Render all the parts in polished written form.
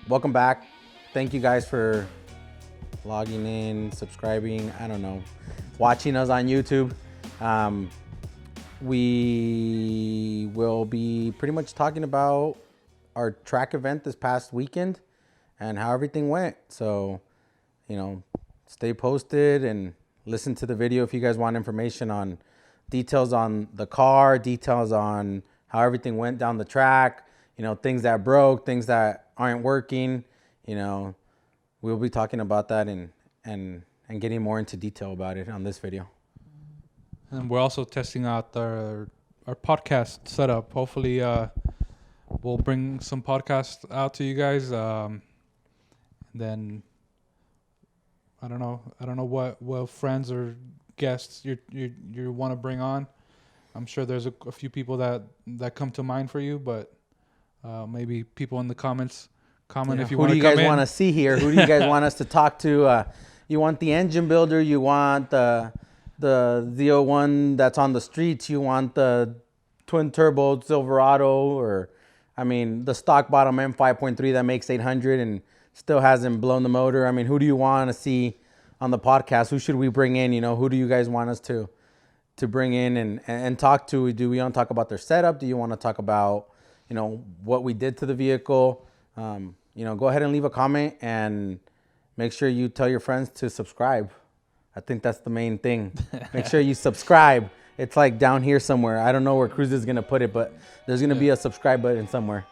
welcome back. Thank you guys for logging in, subscribing, I don't know, watching us on YouTube. We will be pretty much talking about our track event this past weekend and how everything went. So, stay posted and listen to the video if you guys want information on details on the car, details on how everything went down the track, things that broke, things that aren't working. We'll be talking about that and getting more into detail about it on this video. And we're also testing out our podcast setup. Hopefully, we'll bring some podcasts out to you guys. Then I don't know what friends or guests you want to bring on. I'm sure there's a few people that come to mind for you, but maybe people in the comments comment if you want to come in. Who do you guys want to see here? Who do you guys want us to talk to? You want the engine builder? You want the Z01 that's on the streets? You want the twin turbo Silverado, or the stock bottom M5.3 that makes 800 and still hasn't blown the motor? Who do you want to see on the podcast? Who should we bring in? Who do you guys want us to bring in and talk to? Do we want to talk about their setup? Do you want to talk about what we did to the vehicle? Go ahead and leave a comment and make sure you tell your friends to subscribe. I think that's the main thing. Make sure you subscribe. It's like down here somewhere. I don't know where Cruz is going to put it, but there's going to be a subscribe button somewhere.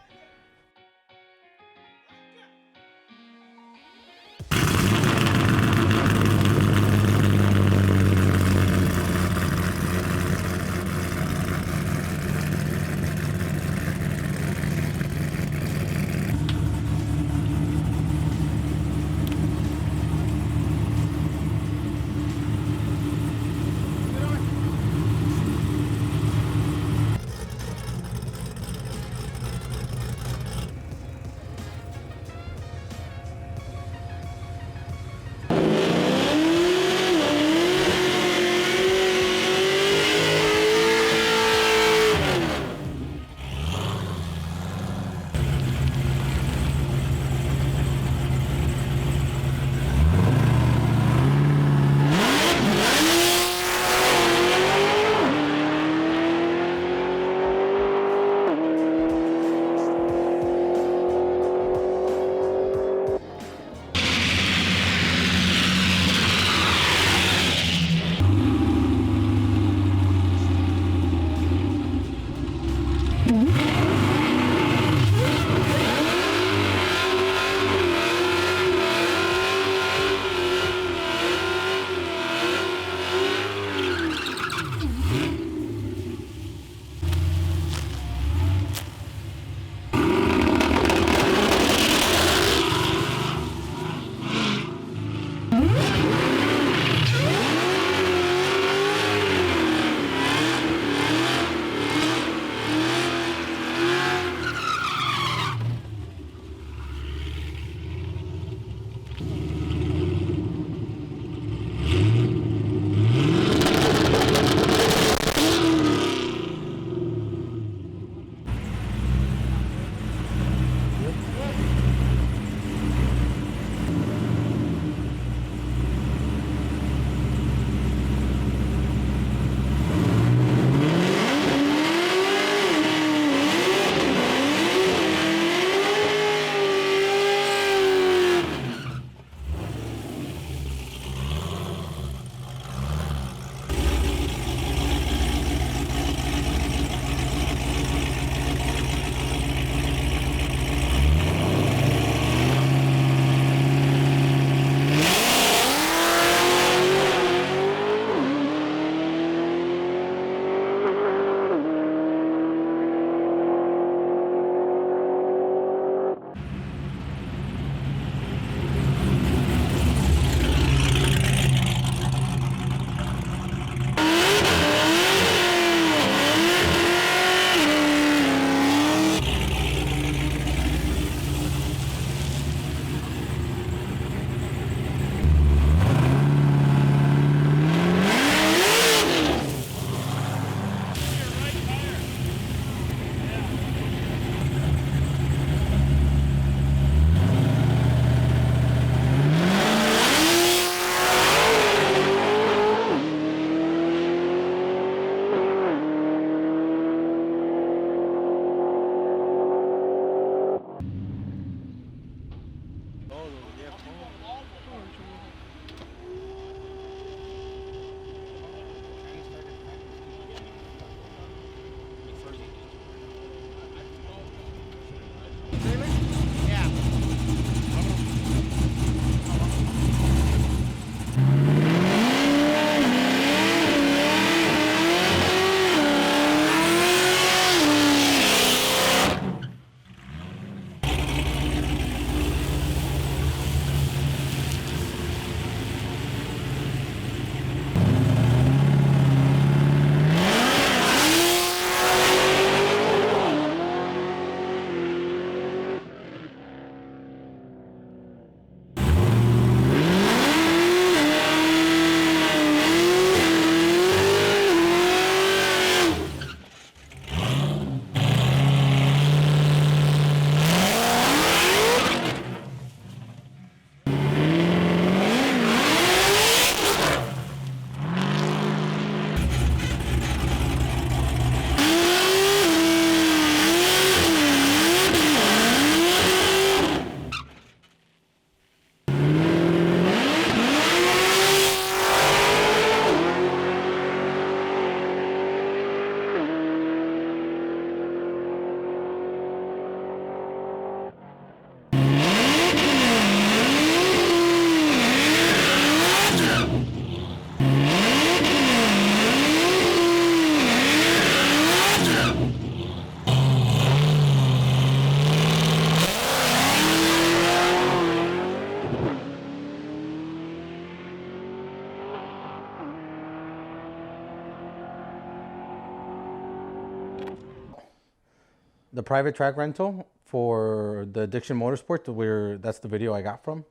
the private track rental for the Addiction Motorsports, that's the video I got from.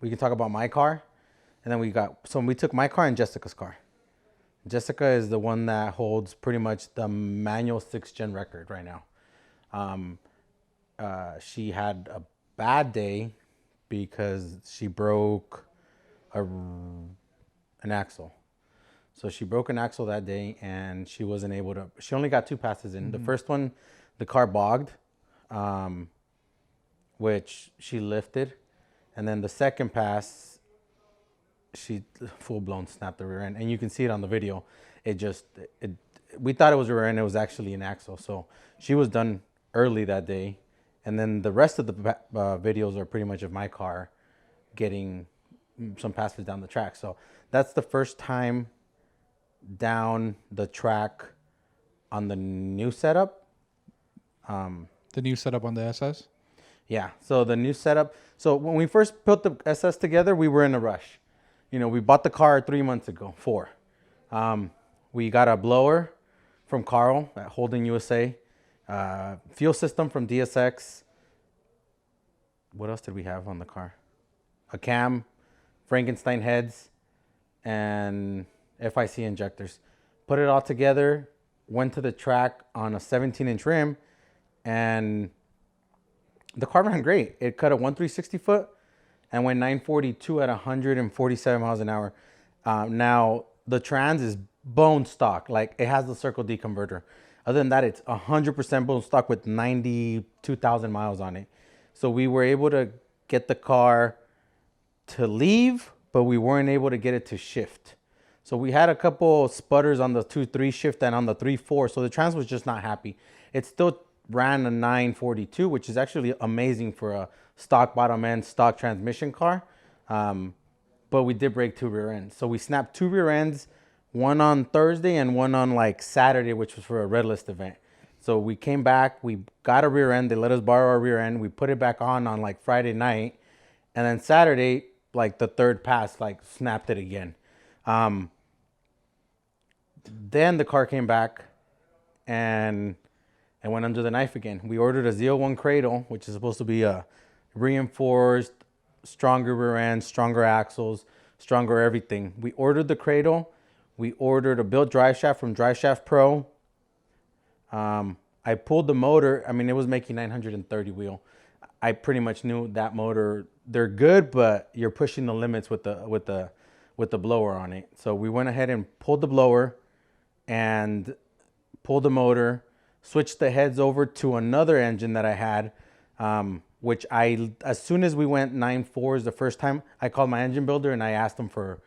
We can talk about my car, and then we took my car and Jessica's car. Jessica is the one that holds pretty much the manual 6th gen record right now. She had a bad day because she broke an axle. So she broke an axle that day, and she wasn't able to. She only got 2 passes in. The first one, the car bogged, which she lifted, and then the second pass, she full blown snapped the rear end, and you can see it on the video. We thought it was a rear end. It was actually an axle. So she was done early that day, and then the rest of the videos are pretty much of my car getting some passes down the track. So that's the first time down the track on the new setup. The new setup on the SS? Yeah, so the new setup. So when we first put the SS together, we were in a rush. We bought the car 3 months ago, 4. We got a blower from Carl at Holding USA, fuel system from DSX. What else did we have on the car? A cam, Frankenstein heads, and FIC injectors. Put it all together, went to the track on a 17-inch rim, and the car ran great. It cut a 1/360 foot and went 942 at 147 miles an hour. Now, the trans is bone stock. Like, it has the Circle D converter. Other than that, it's 100% bone stock with 92,000 miles on it. So we were able to get the car to leave, but we weren't able to get it to shift. So we had a couple sputters on the 2.3 shift and on the 3.4. So the trans was just not happy. It still ran a 942, which is actually amazing for a stock bottom end, stock transmission car. But we did break 2 rear ends. So we snapped 2 rear ends, one on Thursday and one on like Saturday, which was for a red list event. So we came back, we got a rear end. They let us borrow our rear end. We put it back on like Friday night. And then Saturday, like the 3rd pass, like snapped it again. Then the car came back and went under the knife again. We ordered a Z01 cradle, which is supposed to be a reinforced, stronger rear end, stronger axles, stronger everything. We ordered the cradle. We ordered a built drive shaft from Drive Shaft Pro. I pulled the motor. I mean, it was making 930 wheel. I pretty much knew that motor. They're good, but you're pushing the limits with the blower on it. So we went ahead and pulled the blower and pulled the motor, switched the heads over to another engine that I had, which as soon as we went 9.4s the first time, I called my engine builder and I asked him for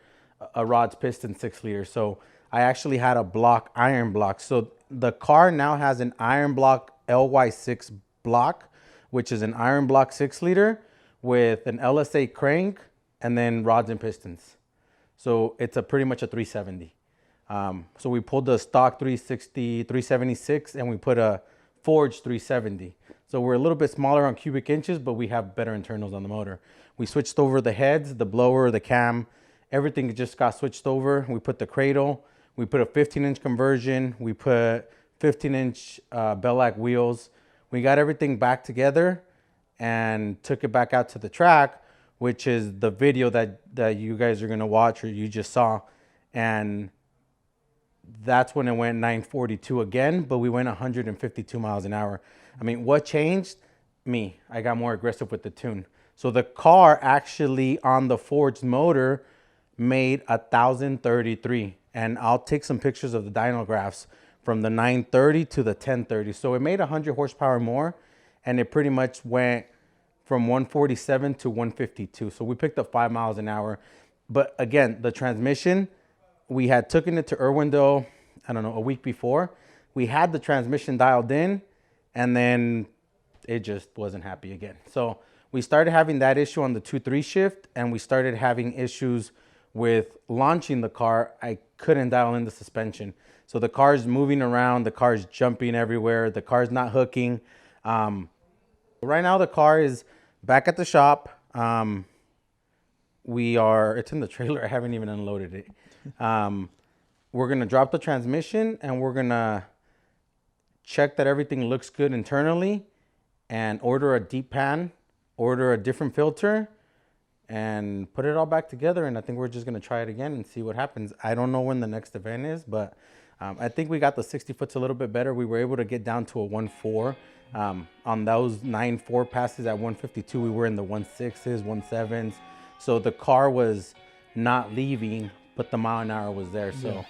a rods piston 6 liter. So I actually had a iron block. So the car now has an iron block LY6 block, which is an iron block 6 liter with an LSA crank and then rods and pistons. So it's pretty much a 370. So we pulled the stock 360, 376, and we put a forged 370. So we're a little bit smaller on cubic inches, but we have better internals on the motor. We switched over the heads, the blower, the cam, everything just got switched over. We put the cradle, we put a 15-inch conversion, we put 15-inch Bellac wheels. We got everything back together and took it back out to the track, which is the video that you guys are gonna watch or you just saw. And that's when it went 942 again, but we went 152 miles an hour. I mean, what changed? Me. I got more aggressive with the tune. So the car actually on the forged motor made 1,033. And I'll take some pictures of the dyno graphs from the 930 to the 1030. So it made 100 horsepower more, and it pretty much went from 147 to 152. So we picked up 5 miles an hour. But again, the transmission, we had taken it to Irwindale, I don't know, a week before. We had the transmission dialed in, and then it just wasn't happy again. So we started having that issue on the 2-3 shift, and we started having issues with launching the car. I couldn't dial in the suspension. So the car's moving around, the car's jumping everywhere, the car's not hooking. Right now the car is back at the shop. It's in the trailer. I haven't even unloaded it. We're gonna drop the transmission and we're gonna check that everything looks good internally, and order a deep pan, order a different filter, and put it all back together. And I think we're just gonna try it again and see what happens. I don't know when the next event is, but I think we got the 60 foots a little bit better. We were able to get down to a 1.4. On those 9.4 passes at 152, we were in the 1.6s, 1.7s. So the car was not leaving, but the mile an hour was there. So,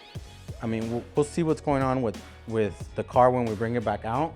I mean, we'll see what's going on with the car when we bring it back out.